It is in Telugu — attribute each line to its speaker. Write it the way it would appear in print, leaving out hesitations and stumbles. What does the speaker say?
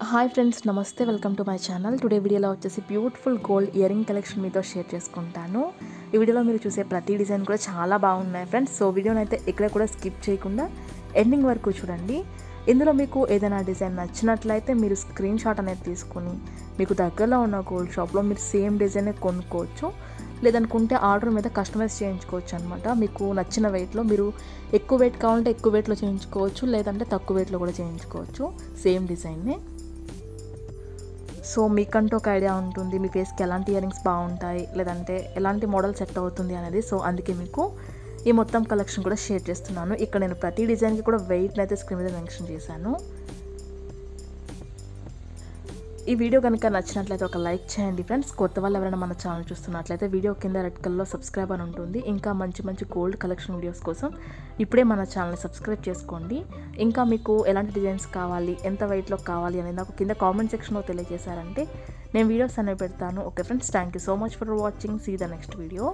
Speaker 1: హాయ్ ఫ్రెండ్స్, నమస్తే. Welcome to my channel. Today వీడియోలో వచ్చేసి beautiful gold ear ring collection మీతో షేర్ చేసుకుంటాను. ఈ వీడియోలో మీరు చూసే ప్రతి డిజైన్ కూడా చాలా బాగున్నాయి ఫ్రెండ్స్. సో వీడియోని అయితే ఇక్కడ కూడా స్కిప్ చేయకుండా ఎండింగ్ వరకు చూడండి. ఇందులో మీకు ఏదైనా డిజైన్ నచ్చినట్లయితే మీరు స్క్రీన్ షాట్ అనేది తీసుకుని మీకు దగ్గరలో ఉన్న గోల్డ్ షాప్లో మీరు సేమ్ డిజైనే కొనుక్కోవచ్చు. లేదనుకుంటే ఆర్డర్ మీద కస్టమైజ్ చేయించుకోవచ్చు అనమాట. మీకు నచ్చిన వెయిట్లో మీరు ఎక్కువ వెయిట్ కావాలంటే ఎక్కువ వెయిట్లో చేయించుకోవచ్చు, లేదంటే తక్కువ వెయిట్లో కూడా చేయించుకోవచ్చు సేమ్ డిజైన్నే. సో మీకంటూ ఒక ఐడియా ఉంటుంది, మీ ఫేస్కి ఎలాంటి ఇయర్ రింగ్స్ బాగుంటాయి, లేదంటే ఎలాంటి మోడల్ సెట్ అవుతుంది అనేది. సో అందుకే మీకు ఈ మొత్తం కలెక్షన్ కూడా షేర్ చేస్తున్నాను. ఇక్కడ నేను ప్రతి డిజైన్కి కూడా వెయిట్ని అయితే స్క్రీన్ మీద మెన్షన్ చేశాను. ఈ వీడియో కనుక నచ్చినట్లయితే ఒక లైక్ చేయండి ఫ్రెండ్స్. కొత్త వాళ్ళు ఎవరైనా మన ఛానల్ చూస్తున్నట్లయితే వీడియో కింద రెడ్ కలర్లో సబ్స్క్రైబ్ అని ఉంటుంది. ఇంకా మంచి మంచి గోల్డ్ కలెక్షన్ వీడియోస్ కోసం ఇప్పుడే మన ఛానల్ని సబ్స్క్రైబ్ చేసుకోండి. ఇంకా మీకు ఎలాంటి డిజైన్స్ కావాలి, ఎంత వెయిట్లో కావాలి అనేది నాకు కింద కామెంట్ సెక్షన్లో తెలియజేశారంటే నేను వీడియోస్ అనేవి పెడతాను. Okay friends, thank you so much for watching. See the next video.